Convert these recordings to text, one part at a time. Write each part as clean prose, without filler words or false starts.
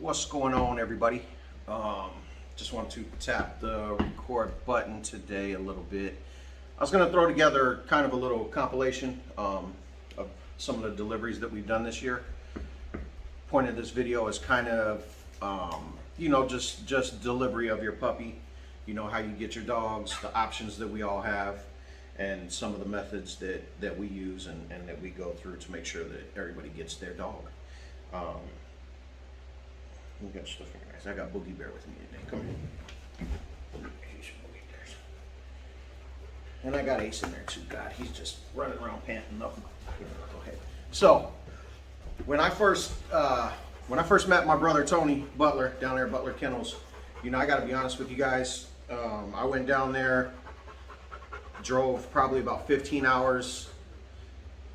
What's going on, everybody? Just want to tap the record button today a little bit. I was going to throw together kind of a little compilation of some of the deliveries that we've done this year. Point of this video is kind of you know, just delivery of your puppy, you know, how you get your dogs, the options that we all have, and some of the methods that we use and that we go through to make sure that everybody gets their dog. We got stuff here, guys. I got Boogie Bear with me today. Come here. And I got Ace in there too. God, he's just running around panting up. Go ahead. So, when I first met my brother Tony Butler down there at Butler Kennels, you know, I got to be honest with you guys. I went down there, drove probably about 15 hours.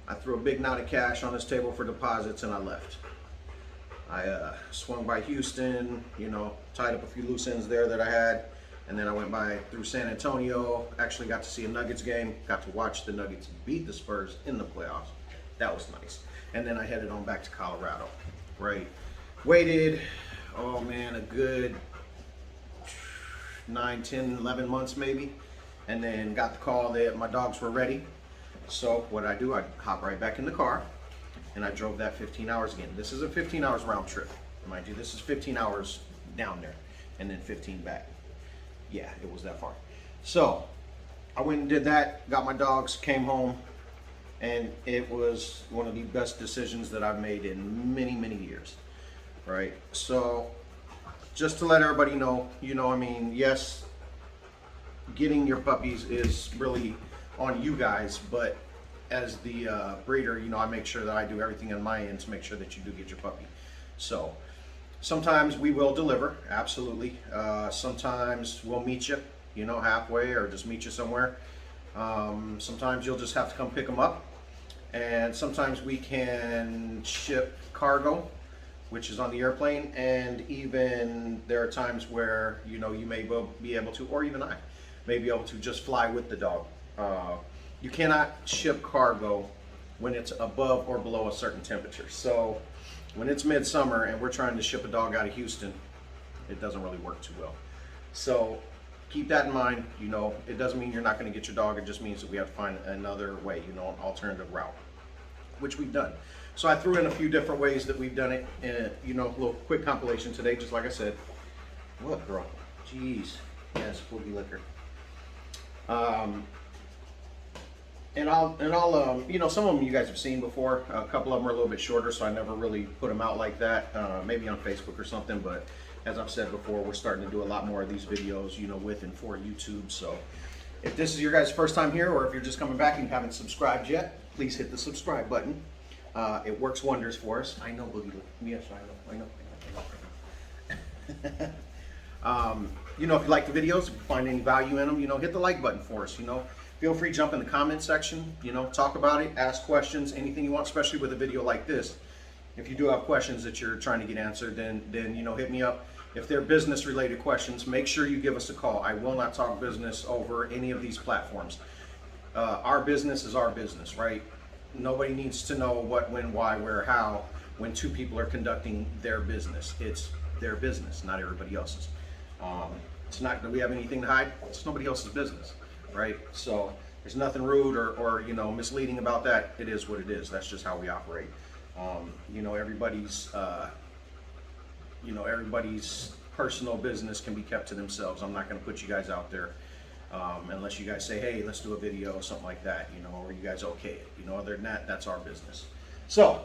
I threw a big knot of cash on his table for deposits, and I left. I swung by Houston, you know, tied up a few loose ends there that I had, and then I went by through San Antonio. Actually got to see a Nuggets game, got to watch the Nuggets beat the Spurs in the playoffs. That was nice. And then I headed on back to Colorado, right? Waited, oh man, a good 9, 10, 11 months maybe, and then got the call that my dogs were ready. So what I do, I hop right back in the car, and I drove that 15 hours again. This is a 15 hours round trip. Mind you, this is 15 hours down there and then 15 back. Yeah, it was that far. So I went and did that, got my dogs, came home, and it was one of the best decisions that I've made in many, many years, right? So just to let everybody know, you know, I mean, yes, getting your puppies is really on you guys, but as the breeder, you know, I make sure that I do everything on my end to make sure that you do get your puppy. So sometimes we will deliver, absolutely. Sometimes we'll meet you, you know, halfway, or just meet you somewhere. Sometimes you'll just have to come pick them up. And sometimes we can ship cargo, which is on the airplane. And even there are times where, you know, you may be able to, or even I may be able to just fly with the dog. You cannot ship cargo when it's above or below a certain temperature. So when it's midsummer and we're trying to ship a dog out of Houston, it doesn't really work too well. So keep that in mind. You know, it doesn't mean you're not going to get your dog. It just means that we have to find another way, you know, an alternative route, which we've done. So I threw in a few different ways that we've done it in a, you know, little quick compilation today, just like I said. What, girl? Jeez. Yes, Boogie Liquor. And I'll you know, some of them you guys have seen before. A couple of them are a little bit shorter, so I never really put them out like that. Maybe on Facebook or something, but as I've said before, we're starting to do a lot more of these videos, you know, with and for YouTube. So if this is your guys' first time here, or if you're just coming back and you haven't subscribed yet, please hit the subscribe button. It works wonders for us. I know, Boogie. Yes, I know. You know, if you like the videos, if you find any value in them, you know, hit the like button for us, you know. Feel free to jump in the comment section, you know, talk about it, ask questions, anything you want, especially with a video like this. If you do have questions that you're trying to get answered, then you know, hit me up. If they're business related questions, make sure you give us a call. I will not talk business over any of these platforms. Our business is our business, right? Nobody needs to know what, when, why, where, how, when two people are conducting their business. It's their business, not everybody else's. It's not that we have anything to hide. It's nobody else's business. Right? So there's nothing rude or you know, misleading about that. It is what it is. That's just how we operate. You know, everybody's personal business can be kept to themselves. I'm not going to put you guys out there unless you guys say, hey, let's do a video or something like that, you know, or you guys okay it. You know, other than that, that's our business. So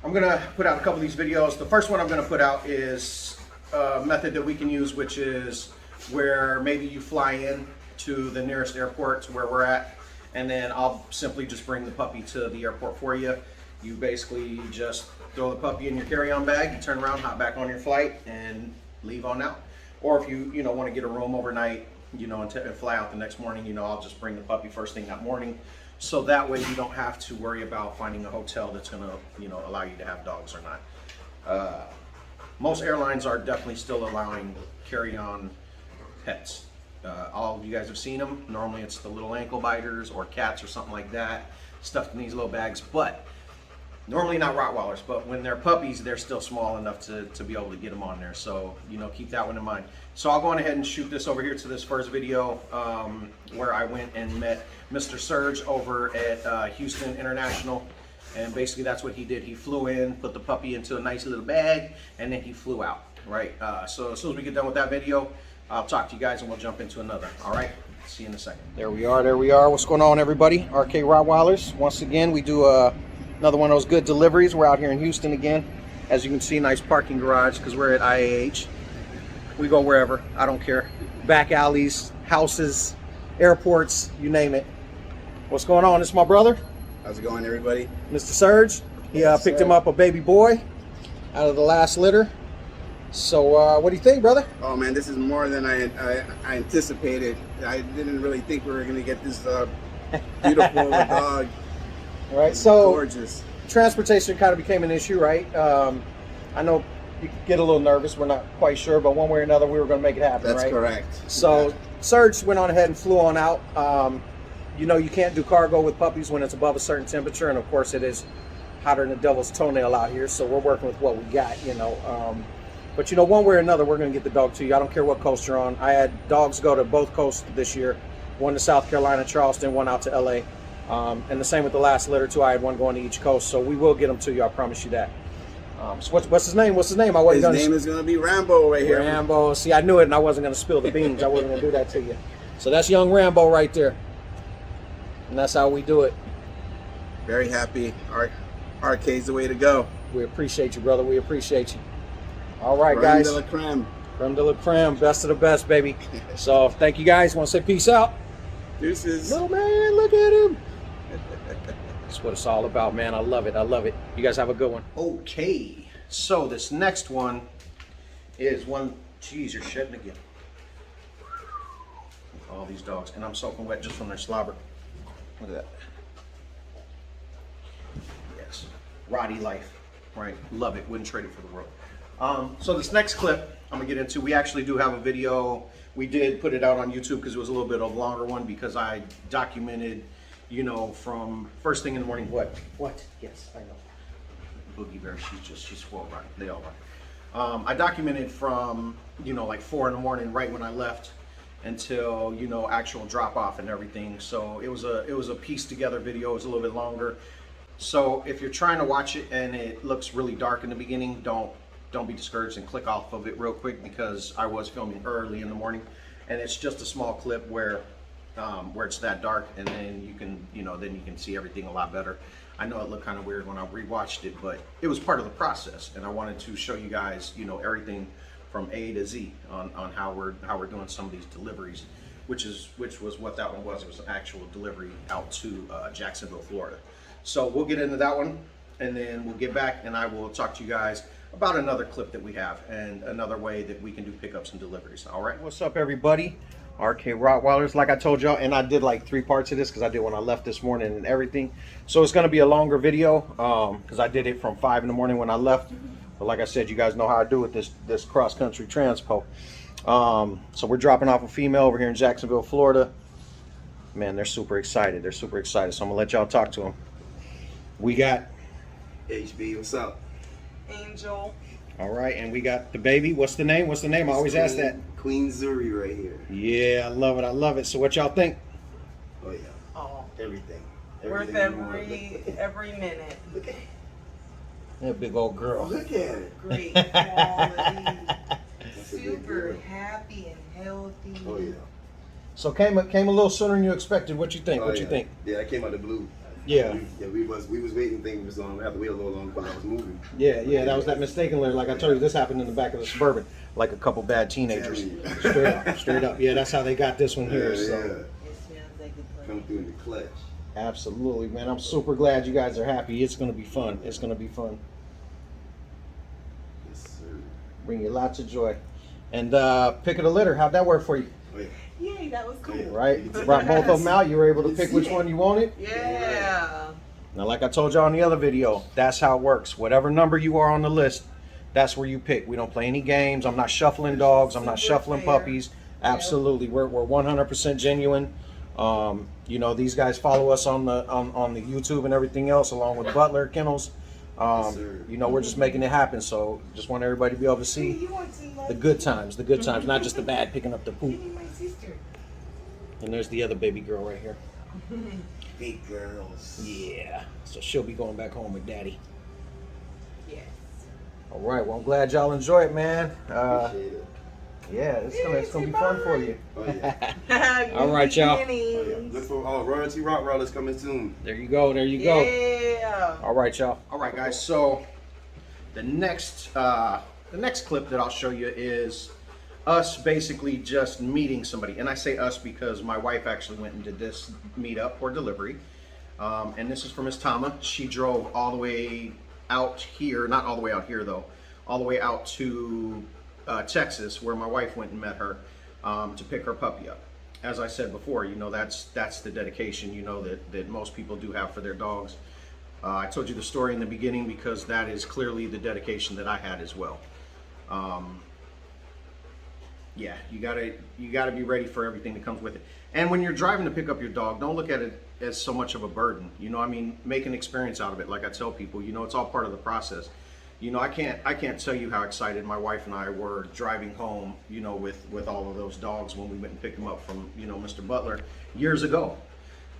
I'm going to put out a couple of these videos. The first one I'm going to put out is a method that we can use, which is where maybe you fly in to the nearest airport to where we're at, and then I'll simply just bring the puppy to the airport for you. You basically just throw the puppy in your carry-on bag, you turn around, hop back on your flight, and leave on out. Or if you want to get a room overnight, and fly out the next morning, I'll just bring the puppy first thing that morning. So that way you don't have to worry about finding a hotel that's going to, allow you to have dogs or not. Most airlines are definitely still allowing carry-on pets. All of you guys have seen them. Normally it's the little ankle biters or cats or something like that, stuffed in these little bags. But normally not Rottweilers, but when they're puppies, they're still small enough to be able to get them on there. So, keep that one in mind. So I'll go on ahead and shoot this over here to this first video where I went and met Mr. Surge over at Houston International. And basically that's what he did. He flew in, put the puppy into a nice little bag, and then he flew out, right? So as soon as we get done with that video, I'll talk to you guys and we'll jump into another, all right? See you in a second. There we are. What's going on, everybody? RK Rottweilers. Once again, we do another one of those good deliveries. We're out here in Houston again. As you can see, nice parking garage because we're at IAH. We go wherever, I don't care. Back alleys, houses, airports, you name it. What's going on? This is my brother. How's it going, everybody? Mr. Surge. He picked him up a baby boy out of the last litter. So what do you think, brother? Oh man, this is more than I anticipated. I didn't really think we were going to get this beautiful dog. Right, so gorgeous. Transportation kind of became an issue, right? I know you get a little nervous. We're not quite sure, but one way or another, we were going to make it happen. That's right? Correct. So Surge went on ahead and flew on out. You can't do cargo with puppies when it's above a certain temperature, and of course it is hotter than the devil's toenail out here. So we're working with what we got, But one way or another, we're going to get the dog to you. I don't care what coast you're on. I had dogs go to both coasts this year. One to South Carolina, Charleston, one out to LA. And the same with the last litter too. I had one going to each coast, so we will get them to you. I promise you that. So what's his name? His name is going to be Rambo right here. Rambo. See, I knew it, and I wasn't going to spill the beans. I wasn't going to do that to you. So that's young Rambo right there, and that's how we do it. Very happy. RK's the way to go. We appreciate you, brother. We appreciate you. All right, Creme guys. de la creme. Creme de la creme. Best of the best, baby. So thank you, guys. Want to say peace out? Deuces. Little man, look at him. That's what it's all about, man. I love it. I love it. You guys have a good one. Okay. So this next one is one. Geez, you're shedding again. All these dogs. And I'm soaking wet just from their slobber. Look at that. Yes. Roddy life. Right. Love it. Wouldn't trade it for the world. So this next clip I'm going to get into, we actually do have a video. We did put it out on YouTube because it was a little bit of a longer one because I documented, from first thing in the morning. What? Yes, I know. Boogie Bear, she's spoiled right. They all right. I documented from, like 4 in the morning, right when I left, until, actual drop off and everything. So it was a pieced together video. It was a little bit longer. So if you're trying to watch it and it looks really dark in the beginning, don't be discouraged and click off of it real quick because I was filming early in the morning, and it's just a small clip where it's that dark, and then you can see everything a lot better. I know it looked kind of weird when I rewatched it, but it was part of the process, and I wanted to show you guys, everything from A to Z on how we're doing some of these deliveries, which was what that one was. It was an actual delivery out to Jacksonville, Florida. So we'll get into that one, and then we'll get back, and I will talk to you guys about another clip that we have and another way that we can do pickups and deliveries. All right. What's up, everybody? RK Rottweilers, like I told y'all, and I did like 3 parts of this because I did when I left this morning and everything. So it's going to be a longer video because I did it from 5 in the morning when I left. But like I said, you guys know how I do with this cross-country transpo. So we're dropping off a female over here in Jacksonville, Florida. Man, they're super excited. So I'm going to let y'all talk to them. We got HB, what's up? Angel. All right, and we got the baby. What's the name? I always ask that. Queen Zuri right here. Yeah, I love it. So what y'all think? Oh yeah. Oh, Everything worth every minute. Look at That big old girl. Look at it. Great quality. Super happy and healthy. Oh yeah. So came a little sooner than you expected. What you think? Oh, what you think? Yeah, I came out of the blue. Yeah. We was waiting, thinking we was gonna have to wait a little longer because I was moving. Yeah, that was that mistaken letter. Like I told you, this happened in the back of the Suburban, like a couple bad teenagers. Straight up. Yeah, that's how they got this one here. Yeah, so. yeah. It smells like a Come through in the clutch. Absolutely, man. I'm super glad you guys are happy. It's gonna be fun. Yes, sir. Bring you lots of joy. And pick of the litter, how'd that work for you? Oh, yeah. Yay, that was cool. Right? You brought both of them out. You were able to pick which one you wanted. Yeah. Now, like I told y'all in the other video, that's how it works. Whatever number you are on the list, that's where you pick. We don't play any games. I'm not shuffling dogs. I'm not Super shuffling fair. puppies. Absolutely, we're 100% genuine. You know, these guys follow us on the YouTube and everything else, along with Butler, Kennels. You know, we're just making it happen. So, just want everybody to be able to see You want to the good times, not just the bad picking up the poop. Give me my sister. And there's the other baby girl right here. Big girls. Yeah. So she'll be going back home with daddy. Yes. All right. Well, I'm glad y'all enjoy it, man. Appreciate it. Yeah, it's gonna be fun for you. Oh, yeah. All right, y'all. Oh, yeah. Look for Royalty Rottweilers coming soon. There you go. There you go. Yeah. All right, y'all. All right, guys. So the next clip that I'll show you is us basically just meeting somebody, and I say us because my wife actually went and did this meetup or delivery, and this is for Miss Tama. She drove all the way out here, not all the way out here though, all the way out to Texas, where my wife went and met her to pick her puppy up. As I said before, you know, that's the dedication, you know, that most people do have for their dogs. I told you the story in the beginning because that is clearly the dedication that I had as well. Yeah, you gotta be ready for everything that comes with it. And when you're driving to pick up your dog, don't look at it as so much of a burden. You know, I mean, make an experience out of it. Like I tell people, you know, it's all part of the process. You know, I can't tell you how excited my wife and I were driving home, you know, with all of those dogs when we went and picked them up from, you know, Mr. Butler years ago.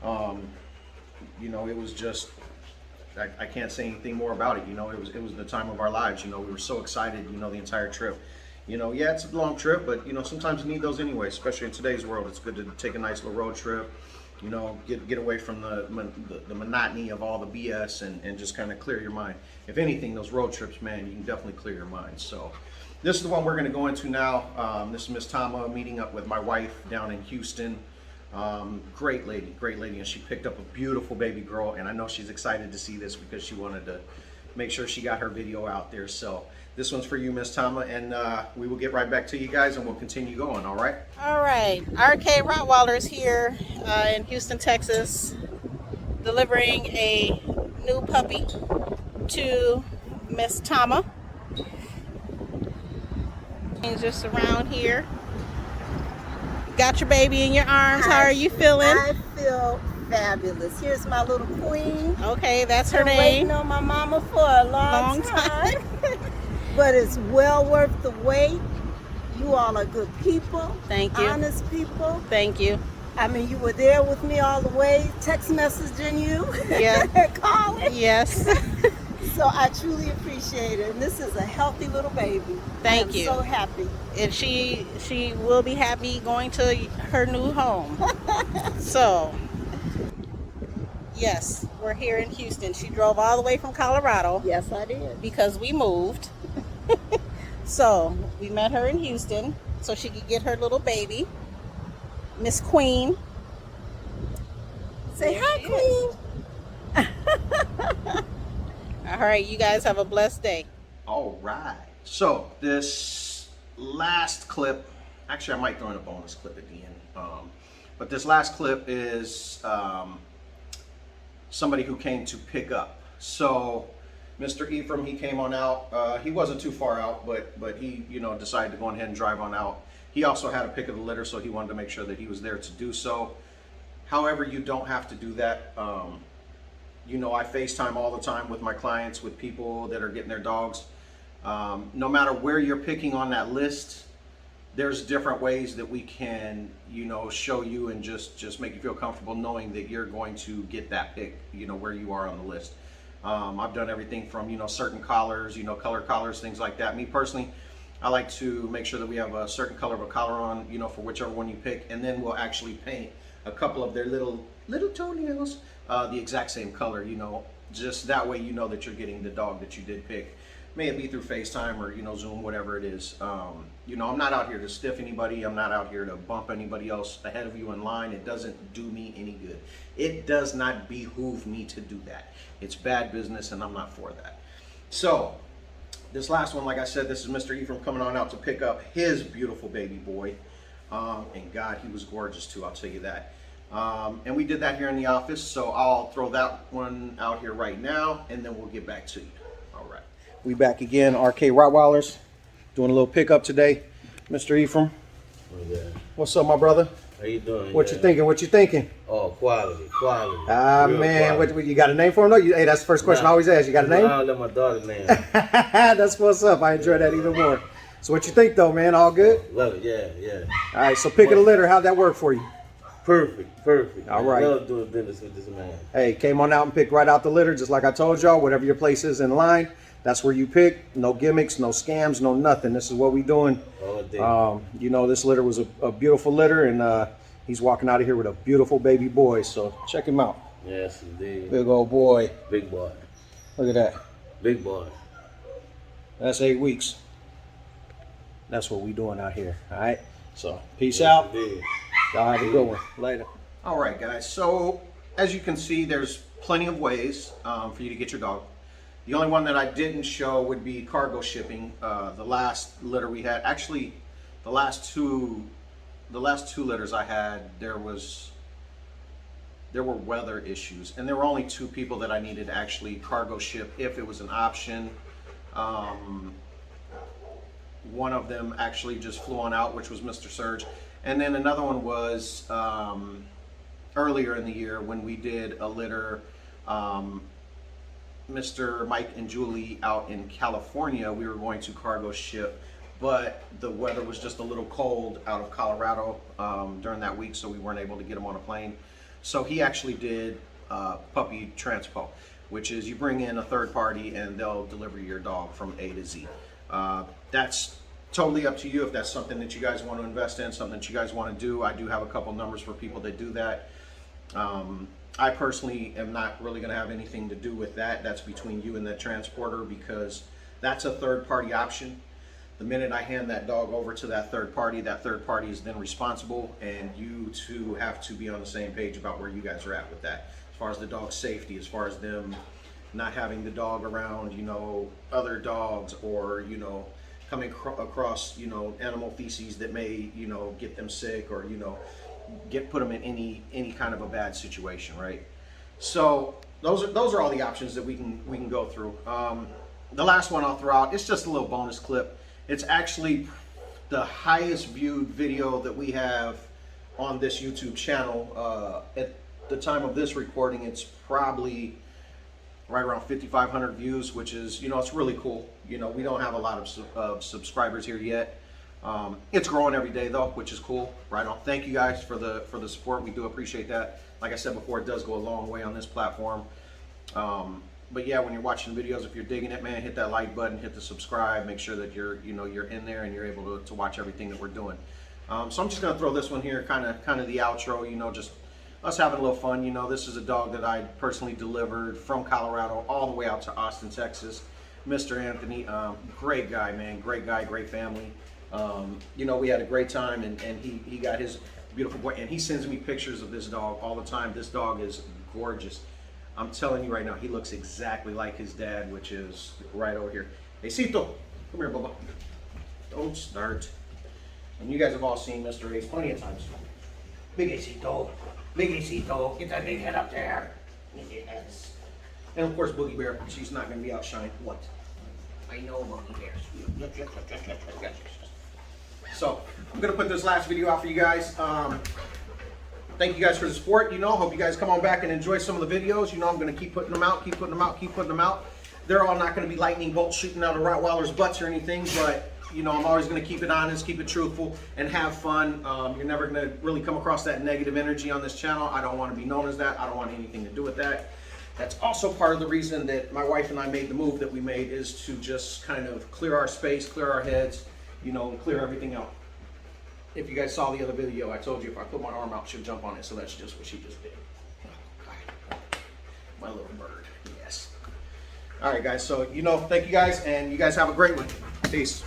You know, it was just, I can't say anything more about it. You know, it was the time of our lives. You know, we were so excited, you know, the entire trip. You know, yeah, it's a long trip, but, you know, sometimes you need those anyway, especially in today's world. It's good to take a nice little road trip, you know, get away from the monotony of all the BS and just kind of clear your mind. If anything, those road trips, man, you can definitely clear your mind. So this is the one we're going to go into now. This is Miss Tama meeting up with my wife down in Houston. Great lady, and she picked up a beautiful baby girl, and I know she's excited to see this because she wanted to make sure she got her video out there. So this one's for you, Miss Tama, and we will get right back to you guys and we'll continue going, all right? All right, RK Rottweilers here in Houston, Texas, delivering a new puppy to Miss Tama. And just around here. Got your baby in your arms. How are you feeling? I feel fabulous. Here's my little queen. Okay, that's her Been name. waiting on my mama for a long time. But it's well worth the wait. You all are good people. Thank you. Honest people. Thank you. I mean, you were there with me all the way, text messaging you. Yeah. Calling. Yes. So I truly appreciate it. And this is a healthy little baby. Thank you. I'm so happy. And she will be happy going to her new home. So, yes, we're here in Houston. She drove all the way from Colorado Yes, I did. because we moved. So, we met her in Houston so she could get her little baby, Miss Queen. Say There hi, she Queen. All right, you guys have a blessed day. All right. So this last clip, actually I might throw in a bonus clip at the end. But this last clip is somebody who came to pick up. So Mr. Ephraim, he came on out. He wasn't too far out, but he, you know, decided to go ahead and drive on out. He also had a pick of the litter, so he wanted to make sure that he was there to do so. However, you don't have to do that. You know, I FaceTime all the time with my clients, with people that are getting their dogs. No matter where you're picking on that list, there's different ways that we can, you know, show you and just make you feel comfortable knowing that you're going to get that pick, you know, where you are on the list. I've done everything from, you know, certain collars, you know, color collars, things like that. Me personally, I like to make sure that we have a certain color of a collar on, you know, for whichever one you pick, and then we'll actually paint a couple of their little toenails the exact same color, you know, just that way you know that you're getting the dog that you did pick. May it be through FaceTime or, you know, Zoom, whatever it is. You know, I'm not out here to stiff anybody. I'm not out here to bump anybody else ahead of you in line. It doesn't do me any good. It does not behoove me to do that. It's bad business and I'm not for that. So This last one, like I said, this is Mr. Ephraim coming on out to pick up his beautiful baby boy. And God, he was gorgeous too, I'll tell you that. And we did that here in the office, so I'll throw that one out here right now, and then we'll get back to you. All right. We back again, RK Rottweilers, doing a little pickup today. Mr. Ephraim. Oh, yeah. What's up, my brother? How you doing? What you thinking? What you thinking? Oh, quality. Ah, Real man, quality. what, you got a name for him? No, hey, that's the first question I always ask. You got a name? I'll let my daughter name. That's what's up. I enjoy that even more. So what you think though, man? All good? Love it, yeah. All right, so picking a litter, how'd that work for you? Perfect. All right. I love doing business with this man. Hey, came on out and picked right out the litter, just like I told y'all. Whatever your place is in line, that's where you pick. No gimmicks, no scams, no nothing. This is what we doing. All day. You know, this litter was a beautiful litter, and he's walking out of here with a beautiful baby boy. So check him out. Yes, indeed. Big old boy. Big boy. Look at that. Big boy. That's 8 weeks. That's what we doing out here. All right. So peace Yes, out. indeed. Y'all have a good one. Later. All right, guys. So as you can see, there's plenty of ways for you to get your dog. The only one that I didn't show would be cargo shipping. The last litter we had, actually, the last two litters I had, there were weather issues, and there were only 2 people that I needed to actually cargo ship if it was an option. One of them actually just flew on out, which was Mr. Surge. And then another one was earlier in the year when we did a litter, Mr. Mike and Julie out in California, we were going to cargo ship, but the weather was just a little cold out of Colorado during that week, so we weren't able to get him on a plane. So he actually did puppy transpo, which is you bring in a third party and they'll deliver your dog from A to Z. That's totally up to you if that's something that you guys want to invest in, something that you guys want to do. I do have a couple numbers for people that do that. I personally am not really going to have anything to do with that. That's between you and the transporter, because that's a third party option. The minute I hand that dog over to that third party is then responsible, and you two have to be on the same page about where you guys are at with that. As far as the dog's safety, as far as them not having the dog around, you know, other dogs, or, you know, coming across, you know, animal feces that may, you know, get them sick, or, you know, put them in any kind of a bad situation, right? So those are all the options that we can go through. The last one I'll throw out, it's just a little bonus clip. It's actually the highest viewed video that we have on this YouTube channel. At the time of this recording, it's probably right around 5,500 views, which is, you know, it's really cool. You know, we don't have a lot of subscribers here yet. It's growing every day though, which is cool. Right on. Thank you guys for the support. We do appreciate that. Like I said before, it does go a long way on this platform. But yeah, when you're watching videos, if you're digging it, man, hit that like button, hit the subscribe, make sure that you're in there and you're able to watch everything that we're doing. So I'm just gonna throw this one here, kind of the outro, you know, just us having a little fun. You know, this is a dog that I personally delivered from Colorado all the way out to Austin, Texas. Mr. Anthony, great guy, man, great guy, great family. You know, we had a great time, and he got his beautiful boy, and he sends me pictures of this dog all the time. This dog is gorgeous. I'm telling you right now, he looks exactly like his dad, which is right over here. Hey, Cito, come here, Bubba. Don't start. And you guys have all seen Mr. Ace plenty of times. Big Acito, Big Acito, get that big head up there. Yes. And of course, Boogie Bear, she's not going to be outshined. What? I know Boogie Bears. So, I'm going to put this last video out for you guys. Thank you guys for the support. You know, hope you guys come on back and enjoy some of the videos. You know, I'm going to keep putting them out, keep putting them out, keep putting them out. They're all not going to be lightning bolts shooting out of Rottweilers' butts or anything, but, you know, I'm always going to keep it honest, keep it truthful, and have fun. You're never going to really come across that negative energy on this channel. I don't want to be known as that. I don't want anything to do with that. That's also part of the reason that my wife and I made the move that we made, is to just kind of clear our space, clear our heads, you know, and clear everything out. If you guys saw the other video, I told you if I put my arm out, she'll jump on it, so that's just what she just did. Oh, God. My little bird, yes. All right, guys, so, you know, thank you guys, and you guys have a great one. Peace.